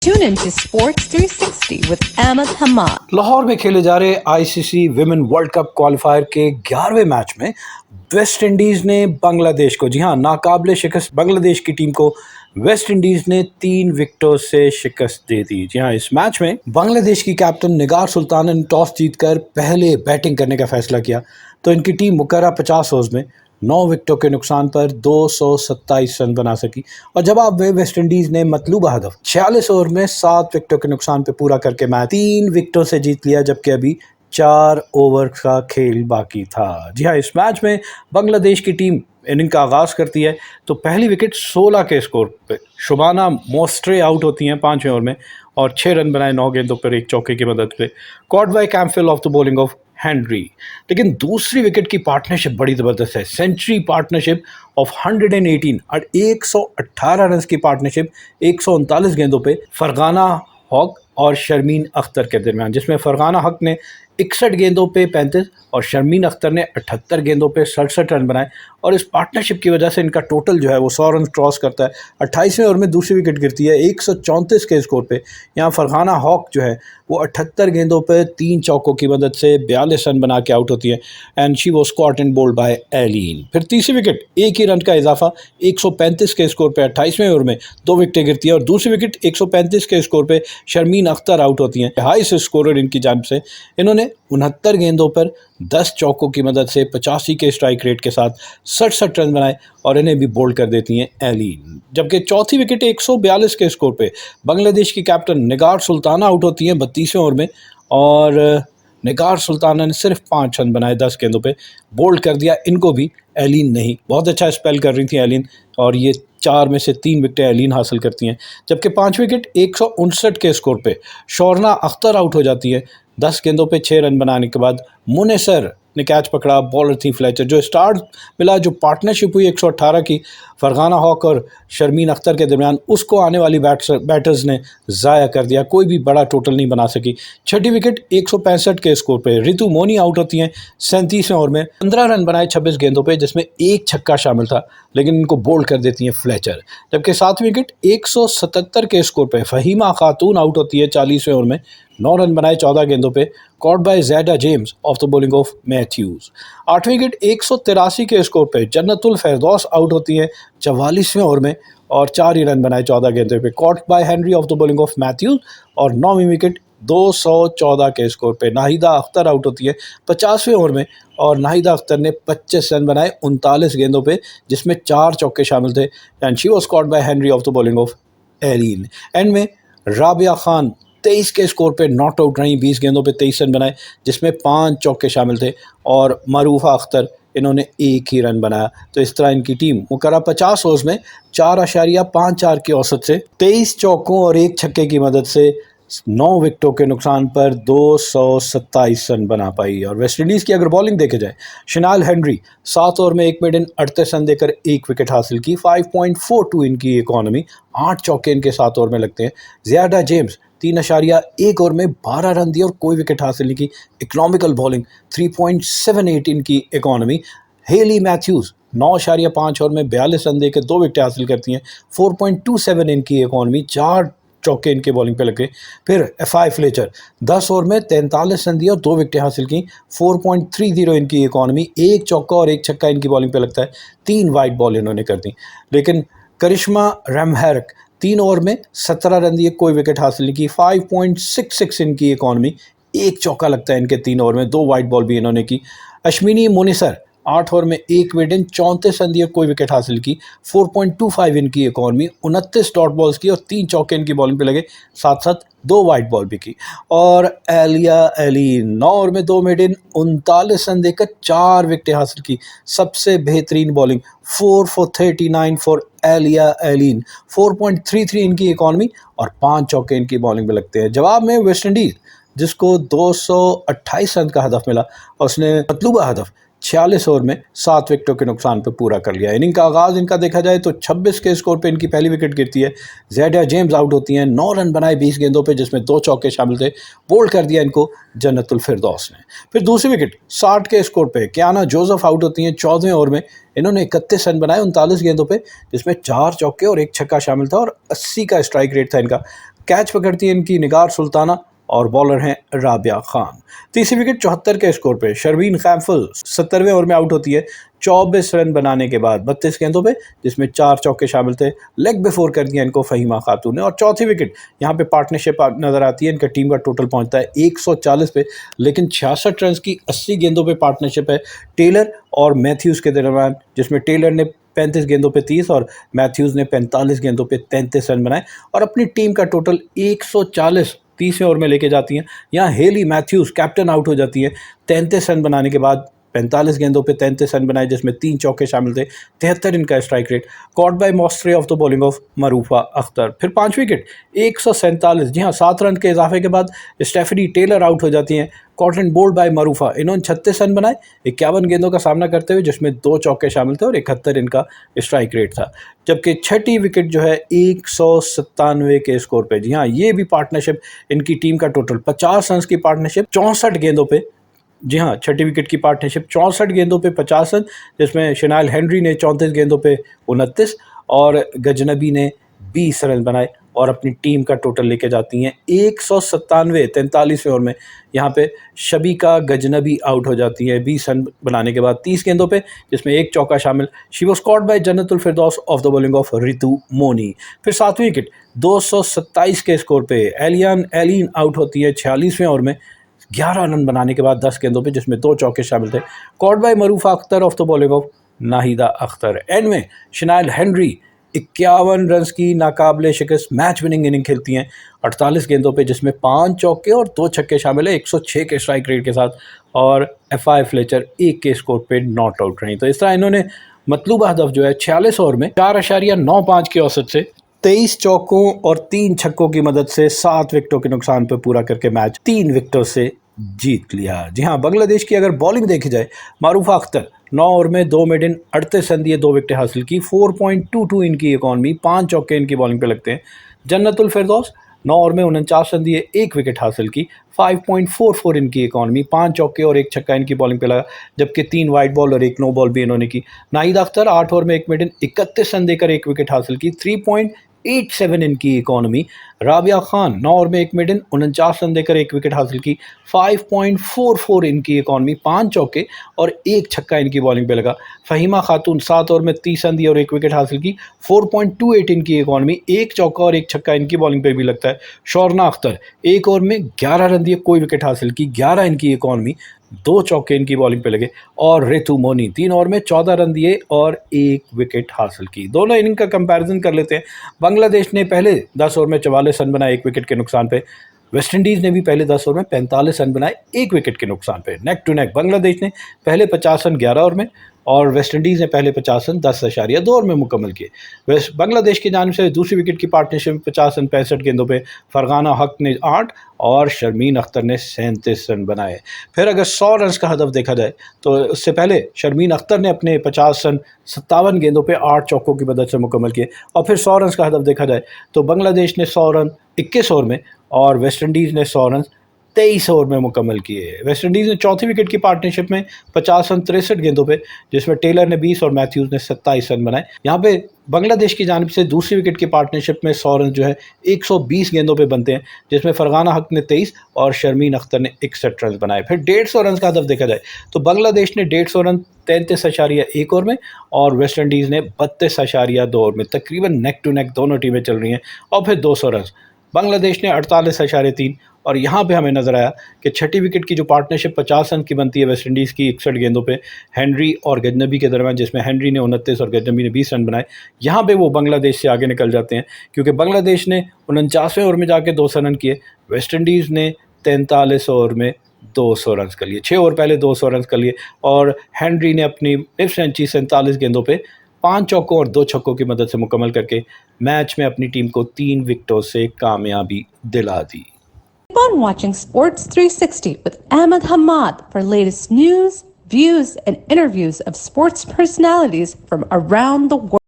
Tune into Sports 360 with Ahmed Hamad. Lahore में खेले जा रहे ICC women world cup qualifier के 11वें मैच में वेस्ट इंडीज ने बांग्लादेश को, जी हां, नाकाबिले शिकस्त बांग्लादेश की टीम को वेस्ट इंडीज ने 3 विकेटों से शिकस्त दे दी। जी हां, इस मैच में बांग्लादेश की कैप्टन निगार सुल्ताना ने टॉस जीतकर पहले बैटिंग करने का फैसला किया तो इनकी टीम मुकर्रर 50 ओवर्स में 9 विकेटों के नुकसान पर 227 रन बना सकी और जवाब में वेस्ट इंडीज ने मतलूबा हदफ 46 ओवर में 7 विकेटों के नुकसान पर पूरा करके मैच 3 विकेटों से जीत लिया, जबकि अभी 4 ओवर का खेल बाकी था। जी हाँ, इस मैच में बांग्लादेश की टीम इनिंग का आगाज करती है तो पहली विकेट 16 के स्कोर पे शुबाना मोस्ट्रे आउट होती हैं 5वें ओवर में और 6 रन बनाए 9 गेंदों पर 1 चौके की मदद से, caught by Campbelle of the bowling of Henry. लेकिन दूसरी विकेट की पार्टनरशिप बड़ी ज़बरदस्त है, सेंचुरी पार्टनरशिप ऑफ 118 और 118 रन की पार्टनरशिप 139 गेंदों पे फरगाना हक और शर्मीन अख्तर के दरमियान, जिसमें फरगाना हक ने 61 गेंदों पे 35 और शर्मीन अख्तर ने 78 गेंदों पे 67 रन बनाए और इस पार्टनरशिप की वजह से इनका टोटल जो है वो 100 रन क्रॉस करता है। 28वें ओवर में दूसरी विकेट गिरती है 134 के स्कोर पे। यहाँ फरहाना हॉक जो है वो 78 गेंदों पे 3 चौकों की मदद से 42 रन बना के आउट होती है and she was caught and bowled by Alleyne. फिर तीसरी विकेट 1 ही रन का इजाफा 135 के स्कोर पे 28वें ओवर में 2 विकेटें गिरती है और दूसरी विकेट 135 के स्कोर पे शर्मीन अख्तर आउट होती हैं। हाईएस्ट स्कोरर इनकी जानिब से इन्होंने 69 गेंदों पर 10 चौकों की मदद से 85 के स्ट्राइक रेट के साथ 67 रन बनाए और इन्हें भी बोल्ड कर देती हैं एलिन। जबकि चौथी विकेट 142 के स्कोर पे बांग्लादेश की कैप्टन निगार सुल्ताना आउट होती हैं 32वें ओवर में और निगार सुल्ताना ने सिर्फ 5 रन बनाए 10 गेंदों पे, बोल्ड कर दिया इनको भी एलिन नहीं। बहुत अच्छा स्पेल कर रही थी एलिन और ये 4 में से 3 विकेटें एलिन हासिल करती हैं। जबकि 5 विकेट 159 के स्कोर पे शोरना अख्तर आउट हो जाती है 10 गेंदों पे 6 रन बनाने के बाद। मुनेसर ने कैच पकड़ा, बॉलर थी फ्लेचर। जो स्टार्ट मिला, जो पार्टनरशिप हुई 118 की फरहाना हॉक और शर्मीन अख्तर के दरमियान, उसको आने वाली बैटर्स ने ज़ाया कर दिया, कोई भी बड़ा टोटल नहीं बना सकी। छठी विकेट 165 के स्कोर पे रितु मोनी आउट होती हैं 37वें ओवर में। 15 रन बनाए 26 गेंदों पे, जिसमें 1 छक्का शामिल था, लेकिन इनको बोल्ड कर देती हैं फ्लेचर। जबकि 7वीं विकेट 177 के स्कोर पे फहीमा खातून आउट होती है 40वें ओवर में। 9 रन बनाए 14 गेंदों पे, caught by Zaida James of the bowling of Matthews. 8वीं विकेट 183 के स्कोर पे जन्नतुल फरदौस आउट होती है 44वें ओवर में और 4 ही रन बनाए 14 गेंदों पे, caught by Henry off the bowling of Matthews. और 9वीं विकेट 214 के स्कोर पे नाहिदा अख्तर आउट होती है 50वें ओवर में और नाहिदा अख्तर ने 25 रन बनाए 39 गेंदों पे, जिसमें 4 चौके शामिल थे and she was caught by Henry off the bowling of Alleyne. End में राबिया खान 23 के स्कोर पे नॉट आउट रही, 20 गेंदों पे 23 रन बनाए, जिसमें 5 चौके शामिल थे और मरूफा अख्तर इन्होंने 1 ही रन बनाया। तो इस तरह इनकी टीम मुकर्रर 50 ओवर्स में 4.54 की औसत से 23 चौकों और 1 छक्के की मदद से 9 विकेटों के नुकसान पर 227 रन बना पाई। और वेस्ट इंडीज़ की अगर बॉलिंग देखे जाए, शनाल हेनरी 7 ओवर में 1 मेडन 38 रन देकर 1 विकेट हासिल की, 5.42 इनकी इकॉनमी, 8 चौके इनके 7 ओवर में लगते हैं। ज़ियादा जेम्स 3.1 ओवर में 12 रन दिए और कोई विकेट हासिल नहीं की, इकोनॉमिकल बॉलिंग, 3.78 इनकी इकॉनमी। हेली मैथ्यूज़ 9.5 ओवर में 42 रन देकर 2 विकेट हासिल करती हैं, 4.27 इनकी इकॉनमी, 4 चौके इनके बॉलिंग पे लगे। फिर एफआई फ्लेचर 10 ओवर में 43 रन दिए और 2 विकेटें हासिल की, 4.30 इनकी इकॉनमी, 1 चौका और 1 छक्का इनकी बॉलिंग पे लगता है, 3 वाइड बॉल इन्होंने कर दी। लेकिन करिश्मा रैमहैरक 3 ओवर में 17 रन दिए, कोई विकेट हासिल नहीं की, 5.66 इनकी इकॉनमी, 1 चौका लगता है इनके 3 ओवर में, 2 वाइड बॉल भी इन्होंने की। अश्विनी मुनिसर 8 ओवर में 1 मेडन 34 रन दिए, कोई विकेट हासिल की, 4.25 इनकी इकॉनमी, 29 डॉट बॉल्स की और 3 चौके इनकी बॉलिंग पे लगे, साथ साथ 2 वाइड बॉल भी की। और एलिया एलिन 9 ओवर में 2 मेडन 39 रन देकर 4 विकेटें हासिल की, सबसे बेहतरीन bowling, 4 for 39 for Aaliyah Alleyne, 4.33 इनकी इकॉनमी और 5 चौके इनकी बॉलिंग पे लगते हैं। जवाब में वेस्ट इंडीज़, जिसको 228 रन का हदफ मिला और उसने मतलूबा हदफ 46 ओवर में 7 विकेटों के नुकसान पर पूरा कर लिया। इनिंग का आगाज़ इनका देखा जाए तो 26 के स्कोर पे इनकी पहली विकेट गिरती है, ज़ैडा जेम्स आउट होती हैं, 9 रन बनाए 20 गेंदों पे, जिसमें 2 चौके शामिल थे, बोल्ड कर दिया इनको जन्नतुल फिरदौस ने। फिर दूसरी विकेट 60 के स्कोर पे कियाना जोसेफ आउट होती हैं 14वें ओवर में, इन्होंने 31 रन बनाए 39 गेंदों पे, जिसमें 4 चौके और 1 छक्का शामिल था और 80 का स्ट्राइक रेट था इनका। कैच पकड़ती है इनकी निगार सुल्ताना और बॉलर हैं राबिया खान। तीसरी विकेट 74 के स्कोर पे शर्मीन खैफुल 70वें ओवर में आउट होती है 24 रन बनाने के बाद 32 गेंदों पे, जिसमें 4 चौके शामिल थे। लेग बिफोर कर दिया इनको फहीमा खातून ने। और चौथी विकेट यहाँ पे पार्टनरशिप नजर आती है, इनका टीम का टोटल पहुंचता है 140 पे, लेकिन 66 रन की 80 गेंदों पे पार्टनरशिप है टेलर और मैथ्यूज़ के दरमियान, जिसमें टेलर ने 35 गेंदों पे 30 और मैथ्यूज़ ने 45 गेंदों पे 33 रन बनाए और अपनी टीम का टोटल 140 30वें ओवर में लेके जाती हैं। यहाँ हेली मैथ्यूज़ कैप्टन आउट हो जाती है 33 रन बनाने के बाद। 45 गेंदों पे 33 रन बनाए, जिसमें 3 चौके शामिल थे। 73 इनका स्ट्राइक रेट। कॉट बाय मॉस्ट्रे of the bowling of Marufa Akhtar. फिर 5 विकेट 147, जी हाँ 7 रन के इजाफे के बाद स्टेफनी टेलर आउट हो जाती हैं। कॉटन बोल्ड बाय मरूफा, इन्होंने 36 रन बनाए 51 गेंदों का सामना करते हुए, जिसमें 2 चौके शामिल थे और 71 इनका स्ट्राइक रेट था। जबकि छठी विकेट जो है 197 के स्कोर पे, जी हाँ ये भी पार्टनरशिप इनकी टीम का टोटल 50 रन की पार्टनरशिप 64 गेंदों पे, जी हाँ छठी विकेट की पार्टनरशिप 64 गेंदों पे 50 रन, जिसमें शनाइल हेनरी ने 34 गेंदों पे 29 और गजनबी ने 20 रन बनाए और अपनी टीम का टोटल लेके जाती हैं 197। 43वें ओवर में यहाँ पे शबीका गजनबी आउट हो जाती है 20 रन बनाने के बाद 30 गेंदों पे, जिसमें 1 चौका शामिल। She was caught by Jannatul Ferdous of the bowling of Ritu Moni. फिर 7वीं विकेट 227 के स्कोर पे एलिन आउट होती है 46वें ओवर में 11 रन बनाने के बाद 10 गेंदों पे, जिसमें 2 चौके शामिल थे। Caught by Marufa Akhtar of the bowling of Nahida Akhtar. End में शनाइल हेनरी 51 रन की नाकाबिले शिकस्त मैच विनिंग इनिंग खेलती हैं 48 गेंदों पे, जिसमें 5 चौके और 2 छक्के शामिल है 106 के स्ट्राइक रेट के साथ। और एफआई फ्लेचर 1 के स्कोर पे नॉट आउट रही। तो इस तरह इन्होंने मतलूबा हदफ जो है 46 ओवर में 4.95 की औसत से 23 चौकों और 3 छक्कों की मदद से 7 विकेटों के नुकसान पर पूरा करके मैच 3 विकेटों से जीत लिया। जी हाँ, बांग्लादेश की अगर बॉलिंग देखी जाए, मारूफा अख्तर 9 ओवर में 2 मेडन 38 रन दिए 2 विकेटें हासिल की। 4.22 इनकी इकॉनमी, 5 चौके इनकी बॉलिंग पे लगते हैं। जन्नतुल फिरदौस 9 ओवर में 49 रन दिए 1 विकेट हासिल की। 5.44 इनकी इकॉनमी, 5 चौके और 1 छक्का इनकी बॉलिंग पे लगा, जबकि 3 वाइड बॉल और 1 नो बॉल भी इन्होंने की। नाहिदा अख्तर 8 ओवर में 1 मेडन 31 रन देकर 1 विकेट हासिल की। 3.87 इनकी इकॉनमी। राबिया खान 9 ओवर में 1 मेडन 49 रन देकर 1 विकेट हासिल की। 5.44 इनकी इकॉनमी, 5 चौके और 1 छक्का इनकी बॉलिंग पे लगा। फहीमा खातून 7 ओवर में 30 रन दिए और 1 विकेट हासिल की। 4.28 इनकी इकॉनमी, 1 चौका और 1 छक्का इनकी बॉलिंग पे भी लगता है। शौरना अख्तर 1 ओवर में 11 रन दिए कोई विकेट हासिल की। 11 इनकी इकॉनमी, 2 चौके इनकी बॉलिंग पे लगे। और रितु मोनी 3 ओवर में 14 रन दिए और 1 विकेट हासिल की। दोनों इनिंग का कंपैरिजन कर लेते हैं। बांग्लादेश ने पहले 10 ओवर में 44 रन बनाए 1 विकेट के नुकसान पे। वेस्ट इंडीज़ ने भी पहले 10 ओवर में 45 रन बनाए 1 विकेट के नुकसान पे। नेक टू नेक बांग्लादेश ने पहले 50 रन 11 ओवर में और वेस्ट इंडीज़ ने पहले 50 रन 10.2 ओवर में मुकम्मल किए। बांग्लादेश की जानिब से दूसरी विकेट की पार्टनरशिप में 50 रन 65 गेंदों पे फरगाना हक ने 8 और शर्मीन अख्तर ने 37 रन बनाए। फिर अगर 100 रन का हदफ देखा जाए तो उससे पहले शर्मीन अख्तर ने अपने 50 रन 57 गेंदों पे 8 चौकों की मदद से मुकम्मल किए। और फिर 100 रन का हदफ देखा जाए तो बांग्लादेश ने 100 रन 21 ओवर में और वेस्ट इंडीज़ ने 100 रन 23 ओवर में मुकम्मल किए। वेस्ट इंडीज़ ने चौथी विकेट की पार्टनरशिप में 50 रन 63 गेंदों पे, जिसमें टेलर ने 20 और मैथ्यूज़ ने 27 रन बनाए। यहाँ पे बांग्लादेश की जानिब से दूसरी विकेट की पार्टनरशिप में 100 रन जो है 120 गेंदों पे बनते हैं, जिसमें फरगाना हक ने 23 और शर्मीन अख्तर ने 61 रन बनाए। फिर 150 रन का हदफ देखा जाए तो बांग्लादेश ने 150 रन 33.1 ओवर में और वेस्ट इंडीज़ ने 32.2 ओवर में। तकरीबन नेक टू नेक दोनों टीमें चल रही हैं। और फिर 200 रन बांग्लादेश ने 48.3। और यहाँ पे हमें नज़र आया कि छठी विकेट की जो पार्टनरशिप 50 रन की बनती है वेस्ट इंडीज़ की 61 गेंदों पे हेनरी और गजनबी के दरमियान, जिसमें हेनरी ने 29 और गजनबी ने 20 रन बनाए। यहाँ पे वो बांग्लादेश से आगे निकल जाते हैं, क्योंकि बांग्लादेश ने 49वें ओवर में जाके 200 रन किए। वेस्ट इंडीज़ ने 43 ओवर में 200 रन कर लिए। 6 ओवर पहले 200 रन कर लिए और हेनरी ने अपनी सेंचुरी 47 गेंदों पे 5 चौकों और 2 छक्कों की मदद से मुकम्मल करके मैच में अपनी टीम को 3 विकेटों से कामयाबी दिला दी। Keep on watching Sports 360 with Ahmed Hamad for latest news, views, and interviews of sports personalities from around the world.